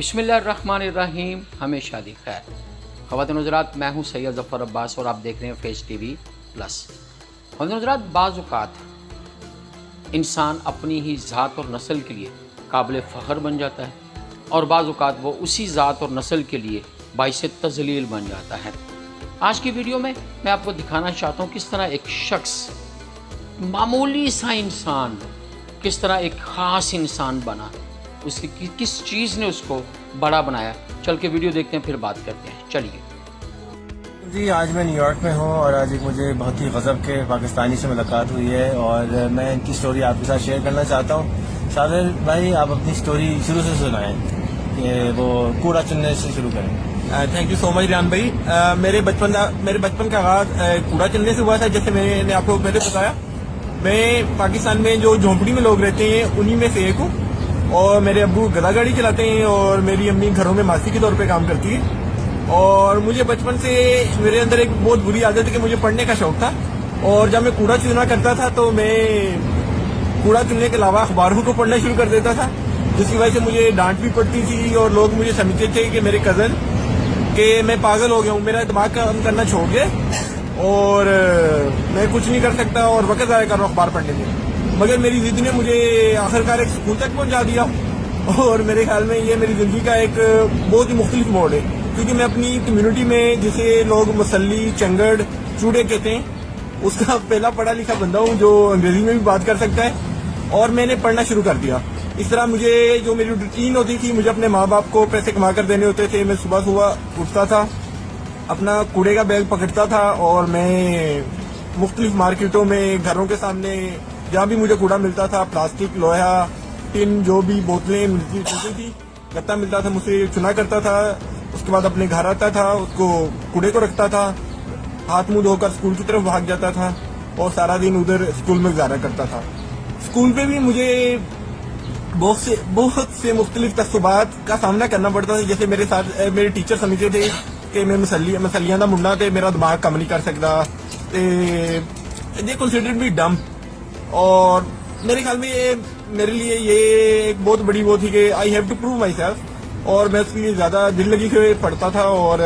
بسم اللہ الرحمن الرحیم، ہمیشہ دی خیر۔ خواتین حضرات، میں ہوں سید ظفر عباس اور آپ دیکھ رہے ہیں فیس ٹی وی پلس۔ خواتین حضرات، بعض اوقات انسان اپنی ہی ذات اور نسل کے لیے قابل فخر بن جاتا ہے اور بعض اوقات وہ اسی ذات اور نسل کے لیے باعث تذلیل بن جاتا ہے۔ آج کی ویڈیو میں آپ کو دکھانا چاہتا ہوں کس طرح ایک شخص، معمولی سا انسان، کس طرح ایک خاص انسان بنا، اس کی کس چیز نے اس کو بڑا بنایا۔ چل کے ویڈیو دیکھتے ہیں، پھر بات کرتے ہیں۔ چلیے جی، آج میں نیو یارک میں ہوں اور آج ایک مجھے بہت ہی غضب کے پاکستانی سے ملاقات ہوئی ہے اور میں ان کی سٹوری آپ کے ساتھ شیئر کرنا چاہتا ہوں۔ شادر بھائی، آپ اپنی سٹوری شروع سے سنائیں کہ وہ کوڑا چننے سے شروع کریں۔ تھینک یو سو مچ ریان بھائی۔ میرے بچپن کا آغاز کوڑا چننے سے ہوا تھا۔ جیسے میں نے آپ کو پہلے بتایا، میں پاکستان میں جو جھونپڑی میں لوگ رہتے ہیں انہی میں سے ایک ہوں، اور میرے ابو گدا گاڑی چلاتے ہیں اور میری امی گھروں میں ماسی کے طور پہ کام کرتی ہے۔ اور مجھے بچپن سے میرے اندر ایک بہت بری عادت ہے کہ مجھے پڑھنے کا شوق تھا، اور جب میں کوڑا چننا کرتا تھا تو میں کوڑا چننے کے علاوہ اخباروں کو پڑھنا شروع کر دیتا تھا، جس کی وجہ سے مجھے ڈانٹ بھی پڑتی تھی اور لوگ مجھے سمجھتے تھے کہ میرے کزن کہ میں پاگل ہو گیا ہوں، میرا دماغ کام کرنا چھوڑ گیا اور میں کچھ نہیں کر سکتا اور وقت ضائع کر رہا ہوں اخبار پڑھنے میں۔ مگر میری ضد نے مجھے آخرکار ایک سکول تک پہنچا دیا، اور میرے خیال میں یہ میری زندگی کا ایک بہت ہی مختلف موڑ ہے، کیونکہ میں اپنی کمیونٹی میں، جسے لوگ مسلی، چنگڑ، چوڑے کہتے ہیں، اس کا پہلا پڑھا لکھا بندہ ہوں جو انگریزی میں بھی بات کر سکتا ہے، اور میں نے پڑھنا شروع کر دیا۔ اس طرح مجھے جو میری روٹین ہوتی تھی، مجھے اپنے ماں باپ کو پیسے کما کر دینے ہوتے تھے۔ میں صبح اٹھتا تھا، اپنا کوڑے کا بیگ پکڑتا تھا اور میں مختلف مارکیٹوں میں، گھروں کے سامنے جہاں بھی مجھے کوڑا ملتا تھا، پلاسٹک، لوہا، ٹن، جو بھی بوتلیں ملتی تھی، گتا ملتا تھا، مجھ سے چنا کرتا تھا۔ اس کے بعد اپنے گھر آتا تھا، اس کو کوڑے کو رکھتا تھا، ہاتھ منہ دھو کر اسکول کی طرف بھاگ جاتا تھا اور سارا دن ادھر اسکول میں گزارا کرتا تھا۔ اسکول پہ بھی مجھے بہت سے مختلف تعصبات کا سامنا کرنا پڑتا تھا۔ جیسے میرے ساتھ میرے ٹیچر سمجھتے تھے کہ میں مسلیاں دا منڈا تھے، میرا دماغ کم نہیں کر سکتا، دے کنسیڈرڈ می ڈم۔ اور میرے خیال میں میرے لیے یہ ایک بہت بڑی وہ تھی کہ I have to prove myself, اور میں اس کے لیے زیادہ دل لگی کے پڑھتا تھا۔ اور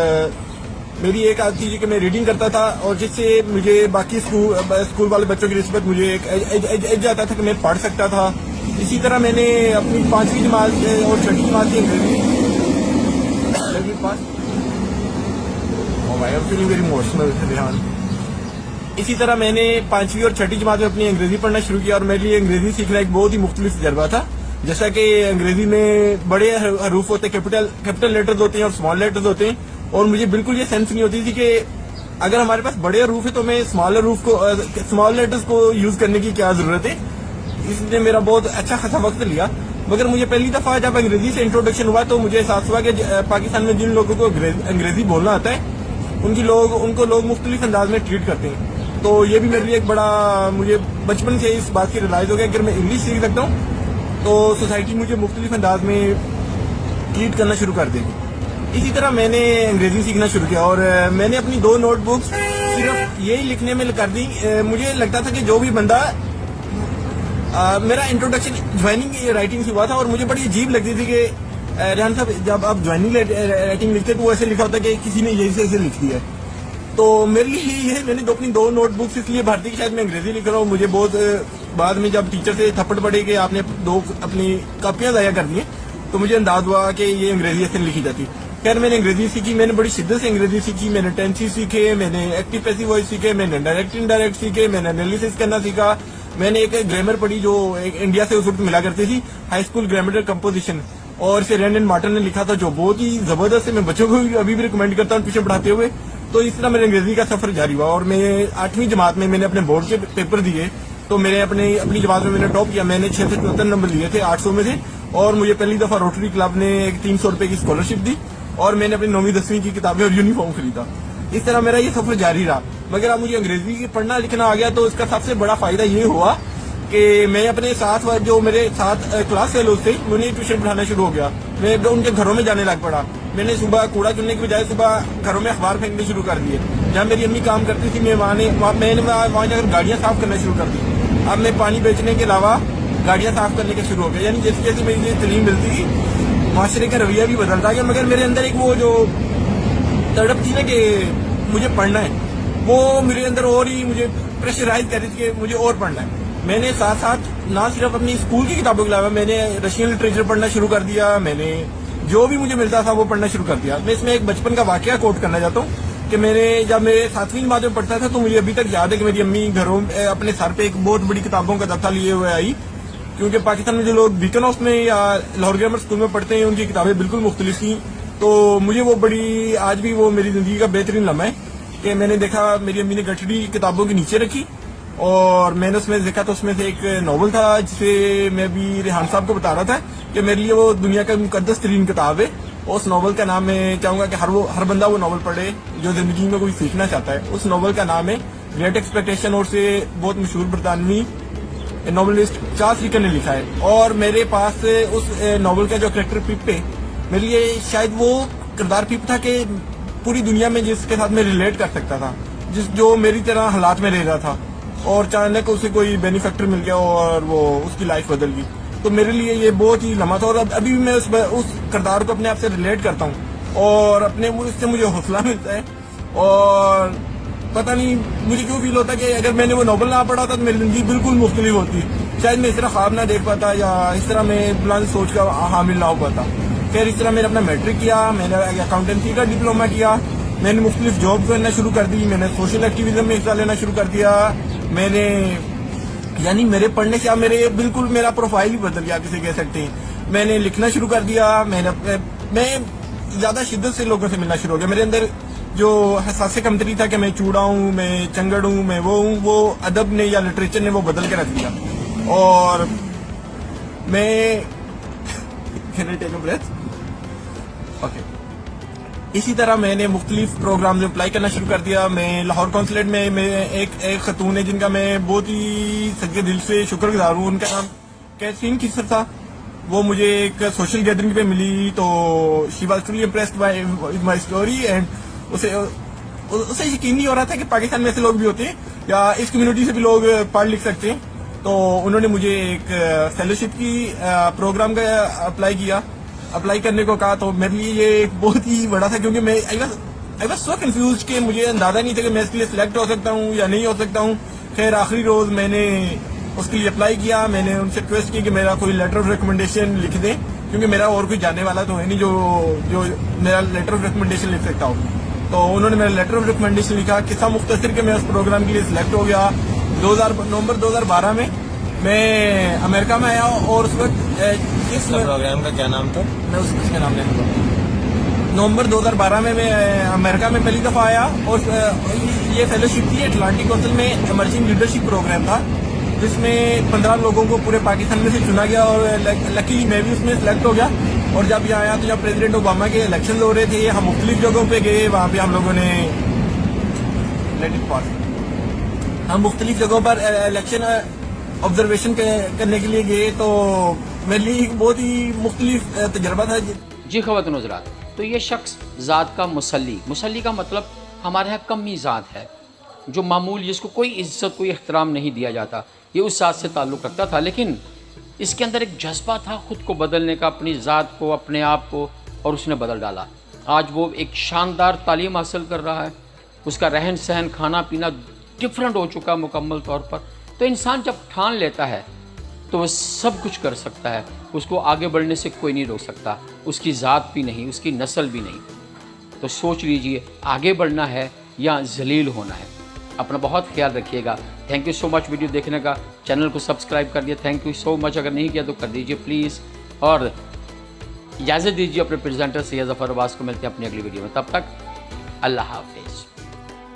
میری ایک عادت تھی کہ میں ریڈنگ کرتا تھا، اور جس سے مجھے باقی اسکول والے بچوں کی نسبت مجھے ایک ایج آتا تھا کہ میں پڑھ سکتا تھا۔ اسی طرح میں نے اپنی 5ویں جماعت اور 6ٹھی جماعت کی انگریزی اسی طرح میں نے 5ویں اور 6ٹھی جماعت میں اپنی انگریزی پڑھنا شروع کیا، اور میرے لیے انگریزی سیکھنا ایک بہت ہی مختلف تجربہ تھا۔ جیسا کہ انگریزی میں بڑے حروف ہوتے ہیں، کیپٹل لیٹرز ہوتے ہیں اور اسمال لیٹرز ہوتے ہیں، اور مجھے بالکل یہ سینس نہیں ہوتی تھی کہ اگر ہمارے پاس بڑے حروف ہے تو میں اسمال لیٹرز کو یوز کرنے کی کیا ضرورت ہے۔ اس نے میرا بہت اچھا خاصا وقت لیا، مگر مجھے پہلی دفعہ جب انگریزی سے انٹروڈکشن ہوا تو مجھے احساس ہوا کہ پاکستان میں جن لوگوں کو انگریزی بولنا آتا ہے ان کو لوگ مختلف انداز میں ٹریٹ کرتے ہیں۔ تو یہ بھی میرے لیے ایک بڑا، مجھے بچپن سے اس بات کی ریلائز ہو گیا کہ اگر میں انگلش سیکھ سکتا ہوں تو سوسائٹی مجھے مختلف انداز میں ٹریٹ کرنا شروع کر دے گی۔ اسی طرح میں نے انگریزی سیکھنا شروع کیا، اور میں نے اپنی 2 نوٹ بکس صرف یہی لکھنے میں کر دی۔ مجھے لگتا تھا کہ جو بھی بندہ، میرا انٹروڈکشن جوائننگ رائٹنگ سے ہوا تھا، اور مجھے بڑی عجیب لگتی تھی کہ ریحان صاحب جب آپ جوائننگ رائٹنگ لکھتے تو وہ ایسے لکھا ہوتا کہ کسی نے یہی سے ایسے لکھ دیا ہے۔ تو میرے لیے یہ میں نے اپنی 2 نوٹ بکس اس لیے بھرتی کہ شاید میں انگریزی لکھ رہا ہوں۔ مجھے بہت بعد میں جب ٹیچر سے تھپڑ پڑے کہ آپ نے 2 اپنی کاپیاں ضائع کر دی ہیں، تو مجھے انداز ہوا کہ یہ انگریزی ایسے لکھی جاتی۔ خیر، میں نے انگریزی سیکھی، میں نے بڑی شدت سے انگریزی سیکھی، میں نے ٹینسی سیکھے، میں نے ایکٹیو پیسو وائس سیکھے، میں نے ڈائریکٹ انڈائریکٹ سیکھے، میں نے انالیسس کرنا سیکھا۔ میں نے ایک گرامر پڑھی جو انڈیا سے اس وقت ملا کرتی تھی، ہائی اسکول گرامر کمپوزیشن، اور اسے رینڈن مارٹن نے لکھا تھا، جو بہت ہی زبردست ہے۔ میں بچوں کو ابھی بھی ریکمینڈ کرتا ہوں ٹیوشن پڑھاتے ہوئے۔ تو اس طرح میرے انگریزی کا سفر جاری ہوا، اور میں 8ویں جماعت میں نے اپنے بورڈ کے پیپر دیے تو میں نے اپنی جماعت میں ٹاپ کیا۔ میں نے 674 نمبر لیے تھے 800 میں سے، اور مجھے پہلی دفعہ روٹری کلب نے ایک 300 روپے کی اسکالرشپ دی، اور میں نے اپنی 9ویں 10ویں کی کتابیں اور یونیفارم خریدا۔ اس طرح میرا یہ سفر جاری رہا، مگر اب مجھے انگریزی پڑھنا لکھنا آ گیا تو اس کا سب سے بڑا فائدہ یہ ہوا کہ میں اپنے ساتھ جو میرے ساتھ کلاس فیلوز تھے انہیں ٹیوشن پڑھانا شروع ہو گیا۔ میں ان کے گھروں میں جانے لگ پڑا۔ میں نے صبح کوڑا چننے کی بجائے صبح گھروں میں اخبار پھینکنے شروع کر دیے۔ جہاں میری امی کام کرتی تھی میں وہاں جا کر گاڑیاں صاف کرنا شروع کر دی۔ اب میں پانی بیچنے کے علاوہ گاڑیاں صاف کرنے کا شروع ہو گیا، یعنی جیسے جیسے مجھے تعلیم ملتی تھی معاشرے کا رویہ بھی بدلتا گیا, مگر میرے اندر ایک وہ جو تڑپ تھی نا کہ مجھے پڑھنا ہے, وہ میرے اندر اور ہی مجھے پریشرائز کر رہی تھی کہ مجھے اور پڑھنا ہے. میں نے ساتھ ساتھ نہ صرف اپنی اسکول کی کتابوں کے علاوہ میں نے رشین لٹریچر پڑھنا شروع کر دیا, میں نے جو بھی مجھے ملتا تھا وہ پڑھنا شروع کر دیا. میں اس میں ایک بچپن کا واقعہ کوٹ کرنا چاہتا ہوں کہ جب میں 7ویں جماعت میں پڑھتا تھا تو مجھے ابھی تک یاد ہے کہ میری امی گھروں اپنے سر پہ ایک بہت بڑی کتابوں کا دفتر لیے ہوئے آئی, کیونکہ پاکستان میں جو لوگ بیکن ہاؤس میں یا لاہور گرامر اسکول میں پڑھتے ہیں ان کی کتابیں بالکل مختلف تھیں. تو مجھے وہ بڑی آج بھی وہ میری زندگی کا بہترین لمحہ ہے کہ میں نے دیکھا میری امی نے گٹھڑی کتابوں کے نیچے رکھی اور میں نے اس میں دیکھا تو اس میں سے ایک ناول تھا جسے میں بھی ریحان صاحب کو بتا رہا تھا کہ میرے لیے وہ دنیا کا مقدس ترین کتاب ہے. اس ناول کا نام میں چاہوں گا کہ ہر بندہ وہ ناول پڑھے جو زندگی میں کوئی سیکھنا چاہتا ہے. اس ناول کا نام ہے گریٹ ایکسپیکٹیشن اور اسے بہت مشہور برطانوی ناولسٹ چارلس ڈیکن نے لکھا ہے. اور میرے پاس اس ناول کا جو کریکٹر پپ ہے میرے لیے شاید وہ کردار پپ تھا کہ پوری دنیا میں جس کے ساتھ میں ریلیٹ کر سکتا تھا, جو میری طرح حالات میں رہ رہا تھا اور اچانک اسے کوئی بینیفیکٹر مل گیا اور وہ اس کی لائف بدل گئی. تو میرے لیے یہ بہت ہی لمحہ تھا اور ابھی بھی میں اس کردار کو اپنے آپ سے ریلیٹ کرتا ہوں اور اس سے مجھے حوصلہ ملتا ہے. اور پتہ نہیں مجھے کیوں فیل ہوتا ہے کہ اگر میں نے وہ ناول نہ پڑھا ہوتا تو میری زندگی بالکل مختلف ہوتی, شاید میں اس طرح خواب نہ دیکھ پاتا یا اس طرح میں بلند سوچ کا حامل نہ ہو پاتا. پھر اس طرح میں نے اپنا میٹرک کیا, میں نے اکاؤنٹنسی کا ڈپلوما کیا, میں نے مختلف جاب کرنا شروع کر دی, میں نے سوشل ایکٹیویزم میں حصہ لینا شروع کر دیا. میں نے یعنی میرے پڑھنے سے بالکل میرا پروفائل ہی بدل گیا کسی کہہ سکتے ہیں. میں نے لکھنا شروع کر دیا, میں زیادہ شدت سے لوگوں سے ملنا شروع ہو گیا. میرے اندر جو حساس کمتری تھا کہ میں چوڑا ہوں, میں چنگڑ ہوں, میں وہ ہوں, وہ ادب نے یا لٹریچر نے وہ بدل کے رکھ دیا. اور میں اسی طرح میں نے مختلف پروگرام میں اپلائی کرنا شروع کر دیا. میں لاہور کونسلیٹ میں ایک خاتون ہے جن کا میں بہت ہی سچے دل سے شکر گزار ہوں, ان کا نام کیتھرین کیسر تھا. وہ مجھے ایک سوشل گیدرنگ پہ ملی تو she was truly impressed by my story and اسے یقین نہیں ہو رہا تھا کہ پاکستان میں ایسے لوگ بھی ہوتے ہیں یا اس کمیونٹی سے بھی لوگ پڑھ لکھ سکتے ہیں. تو انہوں نے مجھے ایک فیلوشپ کی پروگرام کا اپلائی کرنے کو کہا. تو میرے لیے یہ ایک بہت ہی بڑا تھا کیونکہ میں آئی واز سو کنفیوزڈ کہ مجھے اندازہ نہیں تھا کہ میں اس کے لیے سلیکٹ ہو سکتا ہوں یا نہیں ہو سکتا ہوں. خیر آخری روز میں نے اس کے لیے اپلائی کیا. میں نے ان سے ریکویسٹ کی کہ میرا کوئی لیٹر آف ریکمنڈیشن لکھ دیں کیونکہ میرا اور کوئی جاننے والا تو ہے نہیں جو میرا لیٹر آف ریکمنڈیشن لکھ سکتا ہوں. تو انہوں نے میرا لیٹر آف ریکمنڈیشن لکھا. قصہ مختصر کہ میں اس پروگرام کے لیے سلیکٹ ہو گیا. نومبر 2012 میں امریکہ میں آیا اور اس وقت اس پروگرام کا کیا نام تھا؟ میں اس کا نام نہیں لوں. نومبر 2012 میں امریکہ میں پہلی دفعہ آیا اور یہ فیلوشپ تھی اٹلانٹک کونسل میں ایمرجنگ لیڈرشپ پروگرام تھا جس میں 15 لوگوں کو پورے پاکستان میں سے چنا گیا اور لکیلی میں بھی اس میں سلیکٹ ہو گیا. اور جب یہ آیا تو جب پریزیڈنٹ اوباما کے الیکشن ہو رہے تھے ہم مختلف جگہوں پہ گئے. وہاں پہ ہم لوگوں نے مختلف جگہوں پر الیکشن آبزرویشن کرنے کے لیے گئے. تو میرے لیے ایک بہت ہی مختلف تجربہ تھا. جی خواتین و حضرات, تو یہ شخص ذات کا مسلی کا مطلب ہمارے یہاں کمی ذات ہے جو معمول جس کو کوئی عزت کوئی احترام نہیں دیا جاتا, یہ اس ذات سے تعلق رکھتا تھا. لیکن اس کے اندر ایک جذبہ تھا خود کو بدلنے کا, اپنی ذات کو, اپنے آپ کو, اور اس نے بدل ڈالا. آج وہ ایک شاندار تعلیم حاصل کر رہا ہے, اس کا رہن سہن کھانا پینا ڈفرینٹ ہو چکا مکمل طور پر. تو انسان جب ٹھان لیتا ہے تو وہ سب کچھ کر سکتا ہے, اس کو آگے بڑھنے سے کوئی نہیں روک سکتا, اس کی ذات بھی نہیں, اس کی نسل بھی نہیں. تو سوچ لیجئے آگے بڑھنا ہے یا ذلیل ہونا ہے. اپنا بہت خیال رکھیے گا. Thank you so much video دیکھنے کا. چینل کو سبسکرائب کر دیا, تھینک یو سو مچ. اگر نہیں کیا تو کر دیجئے پلیز. اور اجازت دیجیے اپنے پریزنٹر سید ظفر عباس کو. ملتے ہیں اپنی اگلی ویڈیو میں, تب تک اللہ حافظ.